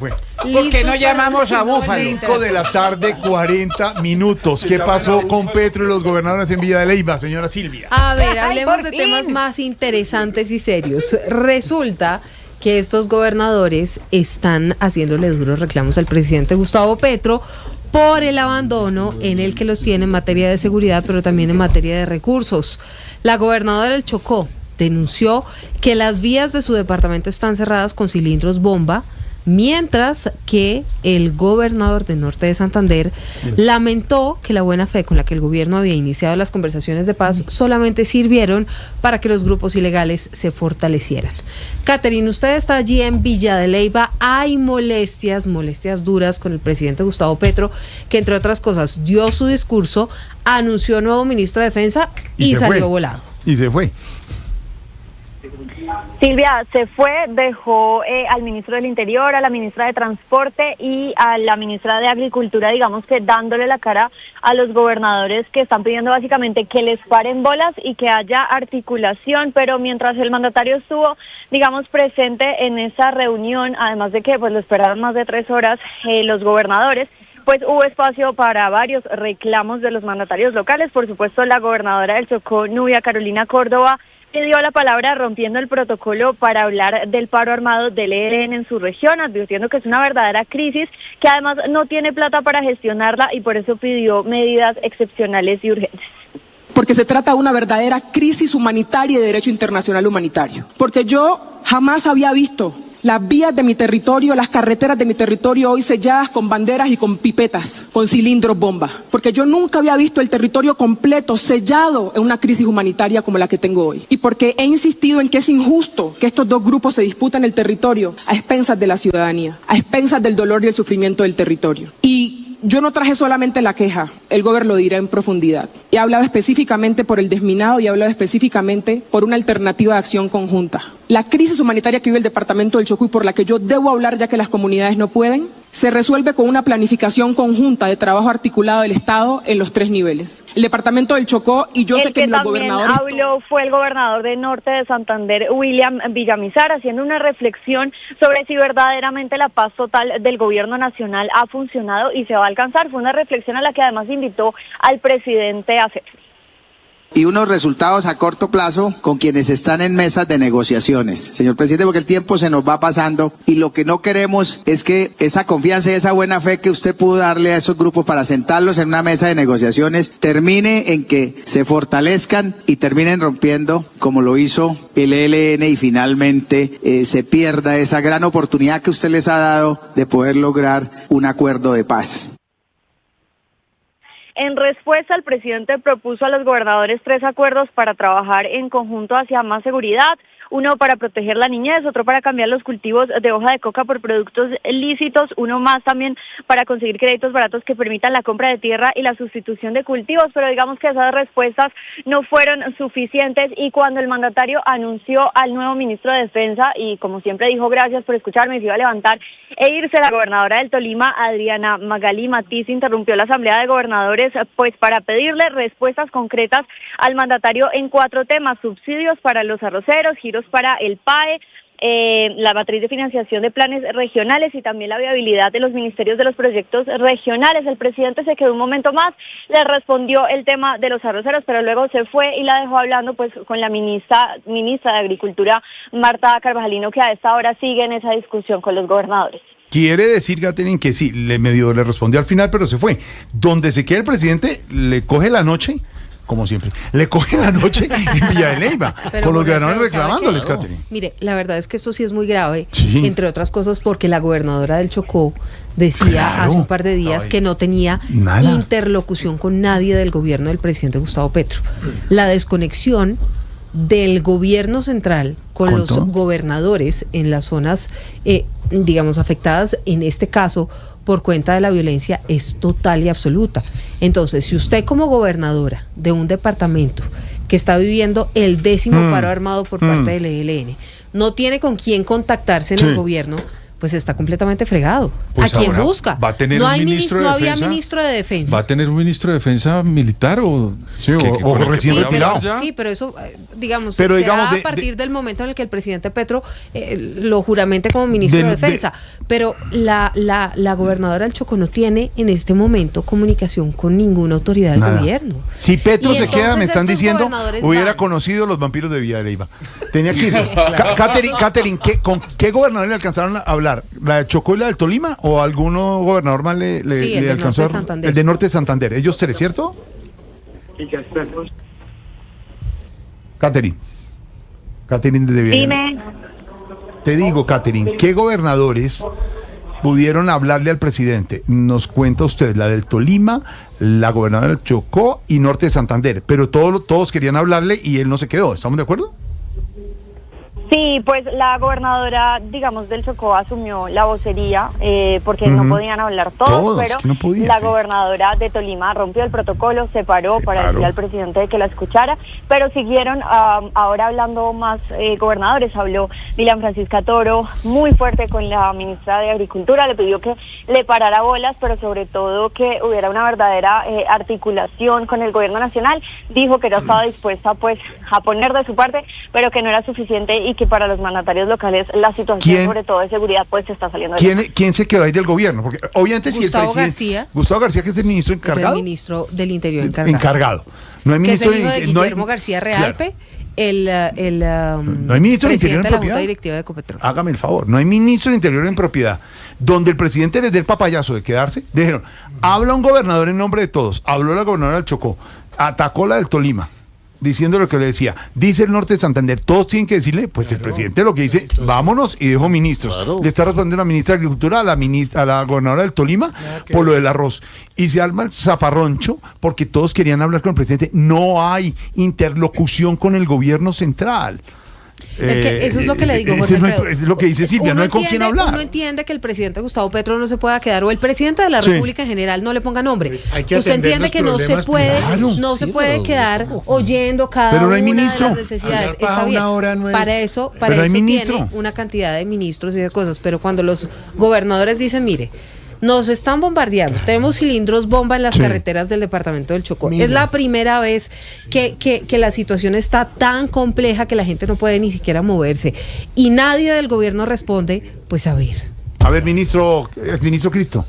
Bueno, ¿por qué no llamamos a Búfalo? 5 de la tarde, 40 minutos. ¿Qué pasó con Petro y los gobernadores en Villa de Leyva, señora Silvia? A ver, hablemos de temas más interesantes y serios. Resulta que estos gobernadores están haciéndole duros reclamos al presidente Gustavo Petro por el abandono en el que los tiene en materia de seguridad, pero también en materia de recursos. La gobernadora del Chocó denunció que las vías de su departamento están cerradas con cilindros bomba, mientras que el gobernador del norte de Santander lamentó que la buena fe con la que el gobierno había iniciado las conversaciones de paz solamente sirvieron para que los grupos ilegales se fortalecieran. Catherine, usted está allí en Villa de Leyva. Hay molestias duras con el presidente Gustavo Petro, que entre otras cosas dio su discurso, anunció nuevo ministro de Defensa y salió volado. Y se fue. Silvia se fue, dejó al ministro del Interior, a la ministra de Transporte y a la ministra de Agricultura, digamos que dándole la cara a los gobernadores que están pidiendo básicamente que les paren bolas y que haya articulación, pero mientras el mandatario estuvo, digamos, presente en esa reunión, además de que pues lo esperaron más de 3 horas los gobernadores, pues hubo espacio para varios reclamos de los mandatarios locales. Por supuesto, la gobernadora del Chocó, Nubia Carolina Córdoba, le dio la palabra rompiendo el protocolo para hablar del paro armado del ELN en su región, advirtiendo que es una verdadera crisis, que además no tiene plata para gestionarla y por eso pidió medidas excepcionales y urgentes. Porque se trata de una verdadera crisis humanitaria y de derecho internacional humanitario. Porque yo jamás había visto las vías de mi territorio, las carreteras de mi territorio hoy selladas con banderas y con pipetas, con cilindros bomba. Porque yo nunca había visto el territorio completo sellado en una crisis humanitaria como la que tengo hoy. Y porque he insistido en que es injusto que estos dos grupos se disputan el territorio a expensas de la ciudadanía, a expensas del dolor y el sufrimiento del territorio. Y yo no traje solamente la queja, el gobierno lo dirá en profundidad. He hablado específicamente por el desminado y he hablado específicamente por una alternativa de acción conjunta. La crisis humanitaria que vive el departamento del Chocó y por la que yo debo hablar ya que las comunidades no pueden, se resuelve con una planificación conjunta de trabajo articulado del Estado en los 3 niveles. El departamento del Chocó y yo sé que los gobernadores... El que también habló fue el gobernador del norte de Santander, William Villamizar, haciendo una reflexión sobre si verdaderamente la paz total del gobierno nacional ha funcionado y se va a alcanzar. Fue una reflexión a la que además invitó al presidente a hacer. Y unos resultados a corto plazo con quienes están en mesas de negociaciones. Señor presidente, porque el tiempo se nos va pasando y lo que no queremos es que esa confianza y esa buena fe que usted pudo darle a esos grupos para sentarlos en una mesa de negociaciones termine en que se fortalezcan y terminen rompiendo como lo hizo el ELN y finalmente se pierda esa gran oportunidad que usted les ha dado de poder lograr un acuerdo de paz. En respuesta, el presidente propuso a los gobernadores 3 acuerdos para trabajar en conjunto hacia más seguridad. Uno para proteger la niñez, otro para cambiar los cultivos de hoja de coca por productos lícitos, uno más también para conseguir créditos baratos que permitan la compra de tierra y la sustitución de cultivos, pero digamos que esas respuestas no fueron suficientes y cuando el mandatario anunció al nuevo ministro de Defensa y como siempre dijo gracias por escucharme y se iba a levantar e irse, la gobernadora del Tolima, Adriana Magalí Matiz, interrumpió la asamblea de gobernadores pues para pedirle respuestas concretas al mandatario en 4 temas: subsidios para los arroceros, giros para el PAE, la matriz de financiación de planes regionales y también la viabilidad de los ministerios de los proyectos regionales. El presidente se quedó un momento más, le respondió el tema de los arroceros, pero luego se fue y la dejó hablando pues con la ministra de Agricultura, Marta Carvajalino, que a esta hora sigue en esa discusión con los gobernadores. Quiere decir, Catherine, que sí, le respondió al final, pero se fue. Donde se queda el presidente, le coge la noche, como siempre, le coge la noche en Villa de Leyva, con los gobernadores reclamándoles, Catherine. Mire, la verdad es que esto sí es muy grave, entre otras cosas porque la gobernadora del Chocó decía hace un par de días que no tenía interlocución con nadie del gobierno del presidente Gustavo Petro. La desconexión del gobierno central con los gobernadores en las zonas, digamos, afectadas, en este caso, por cuenta de la violencia, es total y absoluta. Entonces, si usted como gobernadora de un departamento que está viviendo el 10º paro armado por parte del ELN, no tiene con quién contactarse en el gobierno, pues está completamente fregado. Pues ¿A quién ahora busca? va a tener no un hay ministro de no había defensa. ministro de defensa. ¿Va a tener un ministro de defensa militar o...? Sí, o con el que recién pueda retirado. hablar ya? Sí, pero eso, digamos, Pero será digamos, a partir del momento en el que el presidente Petro lo juramente como ministro de defensa. Pero la gobernadora del Chocó no tiene en este momento comunicación con ninguna autoridad del gobierno. Si Petro Y se queda, me entonces están estos diciendo, gobernadores hubiera van. conocido los vampiros de Villa de Leyva. Tenía que irse. Catherine, ¿con qué gobernador le alcanzaron a hablar? ¿La de Chocó y la del Tolima? ¿O alguno gobernador más le Sí, el de alcanzó? Norte de Santander. El de Norte de Santander. Ellos tres, ¿cierto? Catherine desde Villa. Dime. Te digo, Catherine, ¿qué gobernadores pudieron hablarle al presidente? Nos cuenta usted la del Tolima, la gobernadora del Chocó y Norte de Santander, pero todos querían hablarle y él no se quedó. ¿Estamos de acuerdo? Sí, pues la gobernadora, digamos, del Chocó asumió la vocería porque no podían hablar todos, pero que no podían, la sí. gobernadora de Tolima rompió el protocolo, se paró para decirle al presidente que la escuchara, pero siguieron ahora hablando más gobernadores. Habló Dylan Francisca Toro muy fuerte con la ministra de Agricultura, le pidió que le parara bolas, pero sobre todo que hubiera una verdadera articulación con el gobierno nacional. Dijo que no estaba dispuesta pues a poner de su parte, pero que no era suficiente y que para los mandatarios locales la situación, sobre todo de seguridad, pues se está saliendo de ¿Quién se quedó ahí del gobierno? Porque obviamente Gustavo García. Gustavo García, que es el ministro Es encargado. el ministro del Interior encargado. No hay Que es ministro el hijo de no hay- Guillermo García Claro. Realpe, No hay ministro del Interior presidente en de la Junta propiedad. Directiva de Ecopetrol. Hágame el favor, no hay ministro del Interior en propiedad. Donde el presidente les dé el papayazo de quedarse, dijeron, habla un gobernador en nombre de todos, habló la gobernadora del Chocó, atacó la del Tolima, diciendo lo que le decía, dice el Norte de Santander, todos tienen que decirle, pues el presidente lo que dice, vámonos, y dejó ministros. Le está respondiendo la ministra de Agricultura a la gobernadora del Tolima por lo del arroz. Y se arma el zafarroncho porque todos querían hablar con el presidente. No hay interlocución con el gobierno central. Es que eso es lo que le digo, ese Jorge no hay- Alfredo. es lo que dice Silvia, no hay con quién hablar. Uno entiende que el presidente Gustavo Petro no se pueda quedar, o el presidente de la Sí. República en general, no le ponga nombre. Hay que Usted atender entiende los que no se problemas puede, primero. no se Sí, puede pero quedar tampoco. oyendo cada Pero no hay una ministro. de las necesidades. Hablar para Está bien. una hora no es- Para eso Pero hay eso ministro. tiene una cantidad de ministros y de cosas, pero cuando los gobernadores dicen, mire, nos están bombardeando, tenemos cilindros bomba en las Sí. carreteras del departamento del Chocó. Miles. Es la primera vez que la situación está tan compleja que la gente no puede ni siquiera moverse. Y nadie del gobierno responde, pues a ver. A ver, ministro Cristo.